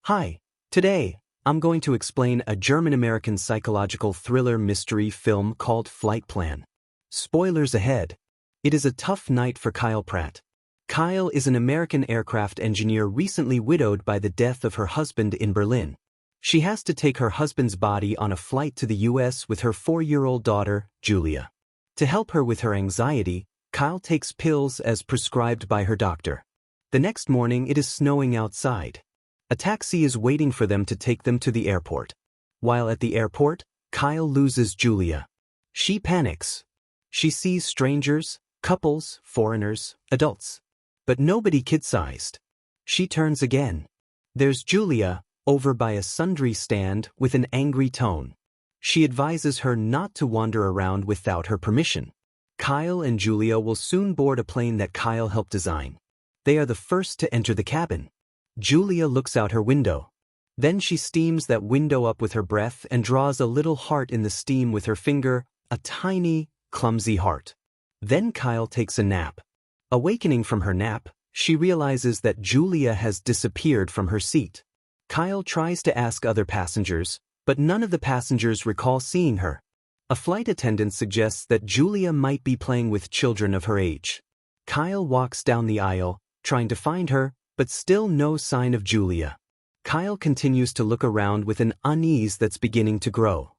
Hi, today, I'm going to explain a German-American psychological thriller mystery film called Flightplan. Spoilers ahead. It is a tough night for Kyle Pratt. Kyle is an American aircraft engineer recently widowed by the death of her husband in Berlin. She has to take her husband's body on a flight to the US with her 4-year-old daughter, Julia. To help her with her anxiety, Kyle takes pills as prescribed by her doctor. The next morning it is snowing outside. A taxi is waiting for them to take them to the airport. While at the airport, Kyle loses Julia. She panics. She sees strangers, couples, foreigners, adults. But nobody kid-sized. She turns again. There's Julia, over by a sundry stand with an angry tone. She advises her not to wander around without her permission. Kyle and Julia will soon board a plane that Kyle helped design. They are the first to enter the cabin. Julia looks out her window. Then she steams that window up with her breath and draws a little heart in the steam with her finger, a tiny, clumsy heart. Then Kyle takes a nap. Awakening from her nap, she realizes that Julia has disappeared from her seat. Kyle tries to ask other passengers, but none of the passengers recall seeing her. A flight attendant suggests that Julia might be playing with children of her age. Kyle walks down the aisle, trying to find her, but still no sign of Julia. Kyle continues to look around with an unease that's beginning to grow.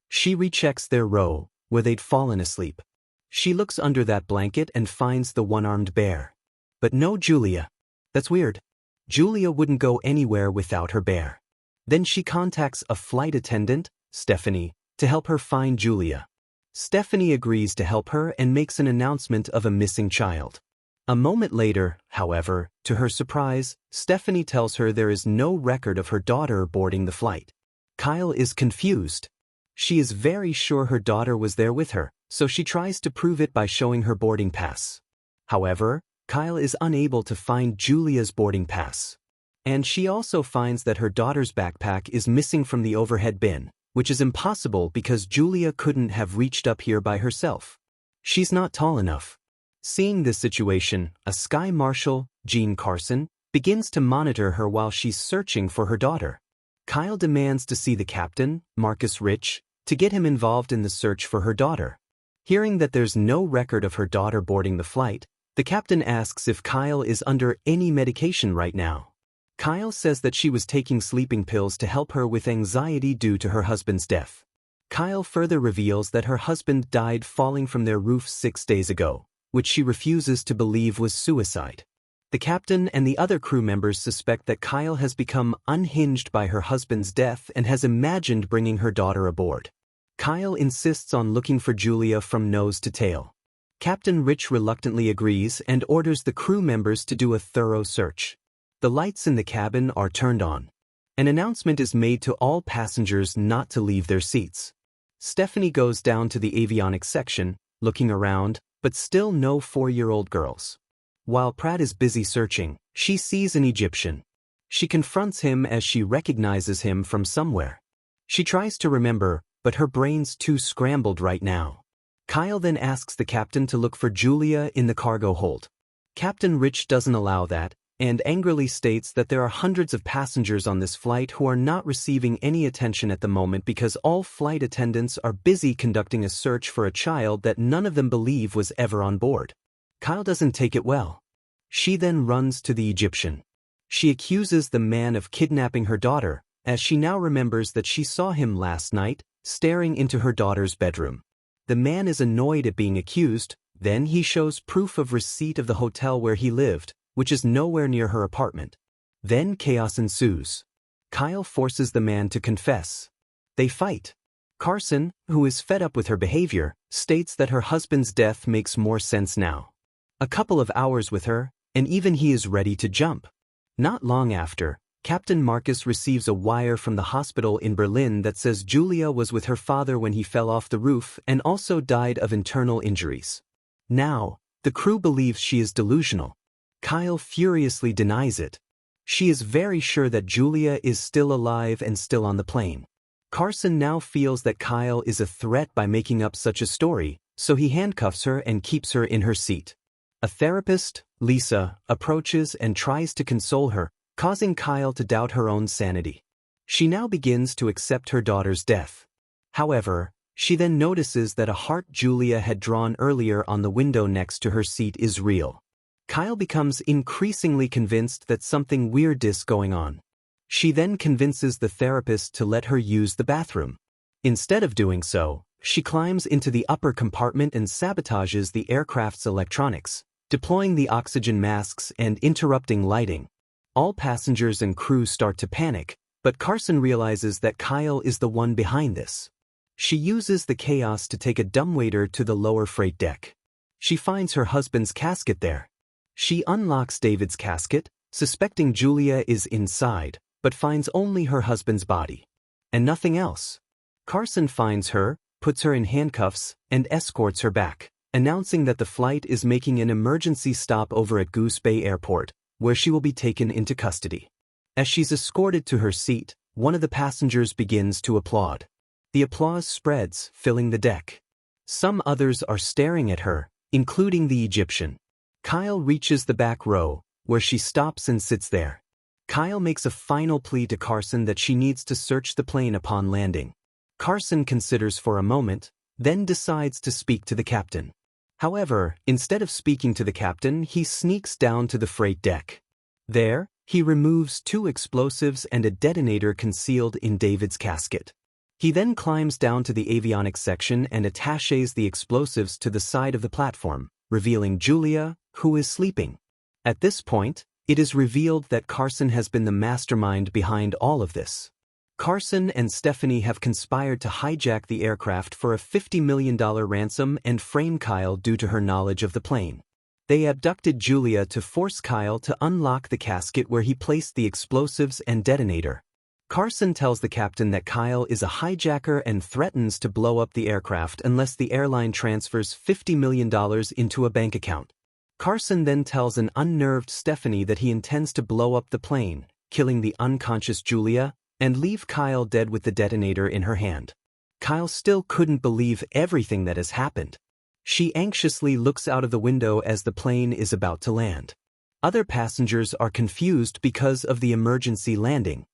She rechecks their row, where they'd fallen asleep. She looks under that blanket and finds the one-armed bear. But no Julia. That's weird. Julia wouldn't go anywhere without her bear. Then she contacts a flight attendant, Stephanie, to help her find Julia. Stephanie agrees to help her and makes an announcement of a missing child. A moment later, however, to her surprise, Stephanie tells her there is no record of her daughter boarding the flight. Kyle is confused. She is very sure her daughter was there with her, so she tries to prove it by showing her boarding pass. However, Kyle is unable to find Julia's boarding pass. And she also finds that her daughter's backpack is missing from the overhead bin, which is impossible because Julia couldn't have reached up here by herself. She's not tall enough. Seeing this situation, a sky marshal, Jean Carson, begins to monitor her while she's searching for her daughter. Kyle demands to see the captain, Marcus Rich, to get him involved in the search for her daughter. Hearing that there's no record of her daughter boarding the flight, the captain asks if Kyle is under any medication right now. Kyle says that she was taking sleeping pills to help her with anxiety due to her husband's death. Kyle further reveals that her husband died falling from their roof 6 days ago, which she refuses to believe was suicide. The captain and the other crew members suspect that Kyle has become unhinged by her husband's death and has imagined bringing her daughter aboard. Kyle insists on looking for Julia from nose to tail. Captain Rich reluctantly agrees and orders the crew members to do a thorough search. The lights in the cabin are turned on. An announcement is made to all passengers not to leave their seats. Stephanie goes down to the avionics section, looking around, but still no 4-year-old girls. While Pratt is busy searching, she sees an Egyptian. She confronts him as she recognizes him from somewhere. She tries to remember, but her brain's too scrambled right now. Kyle then asks the captain to look for Julia in the cargo hold. Captain Rich doesn't allow that, and angrily states that there are hundreds of passengers on this flight who are not receiving any attention at the moment because all flight attendants are busy conducting a search for a child that none of them believe was ever on board. Kyle doesn't take it well. She then runs to the Egyptian. She accuses the man of kidnapping her daughter, as she now remembers that she saw him last night, staring into her daughter's bedroom. The man is annoyed at being accused, then he shows proof of receipt of the hotel where he lived, which is nowhere near her apartment. Then chaos ensues. Kyle forces the man to confess. They fight. Carson, who is fed up with her behavior, states that her husband's death makes more sense now. A couple of hours with her, and even he is ready to jump. Not long after, Captain Marcus receives a wire from the hospital in Berlin that says Julia was with her father when he fell off the roof and also died of internal injuries. Now, the crew believes she is delusional. Kyle furiously denies it. She is very sure that Julia is still alive and still on the plane. Carson now feels that Kyle is a threat by making up such a story, so he handcuffs her and keeps her in her seat. A therapist, Lisa, approaches and tries to console her, causing Kyle to doubt her own sanity. She now begins to accept her daughter's death. However, she then notices that a heart Julia had drawn earlier on the window next to her seat is real. Kyle becomes increasingly convinced that something weird is going on. She then convinces the therapist to let her use the bathroom. Instead of doing so, she climbs into the upper compartment and sabotages the aircraft's electronics, deploying the oxygen masks and interrupting lighting. All passengers and crew start to panic, but Carson realizes that Kyle is the one behind this. She uses the chaos to take a dumbwaiter to the lower freight deck. She finds her husband's casket there. She unlocks David's casket, suspecting Julia is inside, but finds only her husband's body. And nothing else. Carson finds her, puts her in handcuffs, and escorts her back, announcing that the flight is making an emergency stop over at Goose Bay Airport, where she will be taken into custody. As she's escorted to her seat, one of the passengers begins to applaud. The applause spreads, filling the deck. Some others are staring at her, including the Egyptian. Kyle reaches the back row, where she stops and sits there. Kyle makes a final plea to Carson that she needs to search the plane upon landing. Carson considers for a moment, then decides to speak to the captain. However, instead of speaking to the captain, he sneaks down to the freight deck. There, he removes 2 explosives and a detonator concealed in David's casket. He then climbs down to the avionics section and attaches the explosives to the side of the platform, revealing Julia, who is sleeping. At this point, it is revealed that Carson has been the mastermind behind all of this. Carson and Stephanie have conspired to hijack the aircraft for a $50 million ransom and frame Kyle due to her knowledge of the plane. They abducted Julia to force Kyle to unlock the casket where he placed the explosives and detonator. Carson tells the captain that Kyle is a hijacker and threatens to blow up the aircraft unless the airline transfers $50 million into a bank account. Carson then tells an unnerved Stephanie that he intends to blow up the plane, killing the unconscious Julia, and leave Kyle dead with the detonator in her hand. Kyle still couldn't believe everything that has happened. She anxiously looks out of the window as the plane is about to land. Other passengers are confused because of the emergency landing.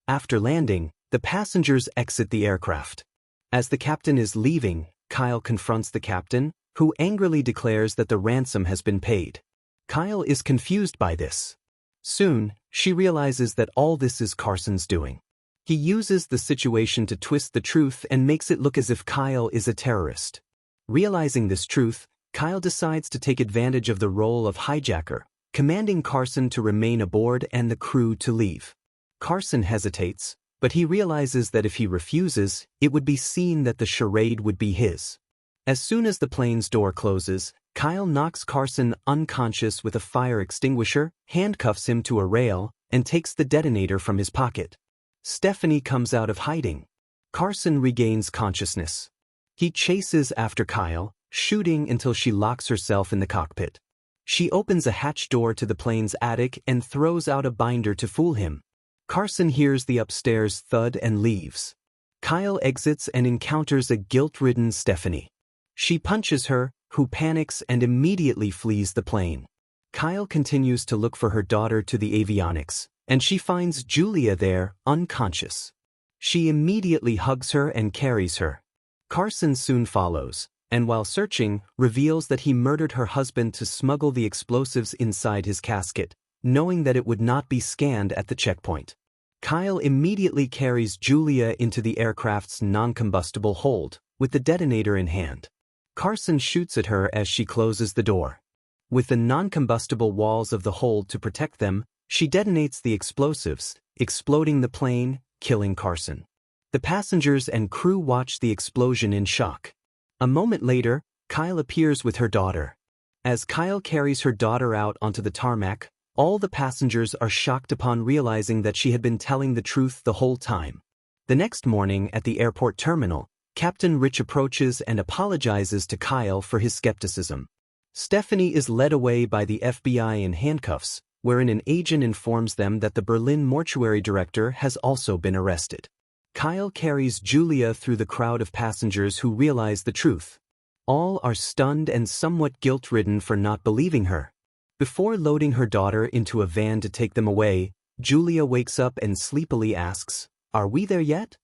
After landing, the passengers exit the aircraft. As the captain is leaving, Kyle confronts the captain, who angrily declares that the ransom has been paid. Kyle is confused by this. Soon, she realizes that all this is Carson's doing. He uses the situation to twist the truth and makes it look as if Kyle is a terrorist. Realizing this truth, Kyle decides to take advantage of the role of hijacker, commanding Carson to remain aboard and the crew to leave. Carson hesitates, but he realizes that if he refuses, it would be seen that the charade would be his. As soon as the plane's door closes, Kyle knocks Carson unconscious with a fire extinguisher, handcuffs him to a rail, and takes the detonator from his pocket. Stephanie comes out of hiding. Carson regains consciousness. He chases after Kyle, shooting until she locks herself in the cockpit. She opens a hatch door to the plane's attic and throws out a binder to fool him. Carson hears the upstairs thud and leaves. Kyle exits and encounters a guilt-ridden Stephanie. She punches her, who panics and immediately flees the plane. Kyle continues to look for her daughter to the avionics, and she finds Julia there, unconscious. She immediately hugs her and carries her. Carson soon follows, and while searching, reveals that he murdered her husband to smuggle the explosives inside his casket, knowing that it would not be scanned at the checkpoint. Kyle immediately carries Julia into the aircraft's non-combustible hold, with the detonator in hand. Carson shoots at her as she closes the door. With the non-combustible walls of the hold to protect them, she detonates the explosives, exploding the plane, killing Carson. The passengers and crew watch the explosion in shock. A moment later, Kyle appears with her daughter. As Kyle carries her daughter out onto the tarmac, all the passengers are shocked upon realizing that she had been telling the truth the whole time. The next morning at the airport terminal, Captain Rich approaches and apologizes to Kyle for his skepticism. Stephanie is led away by the FBI in handcuffs, wherein an agent informs them that the Berlin mortuary director has also been arrested. Kyle carries Julia through the crowd of passengers who realize the truth. All are stunned and somewhat guilt-ridden for not believing her. Before loading her daughter into a van to take them away, Julia wakes up and sleepily asks, "Are we there yet?"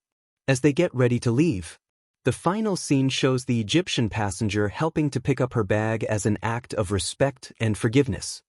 As they get ready to leave. The final scene shows the Egyptian passenger helping to pick up her bag as an act of respect and forgiveness.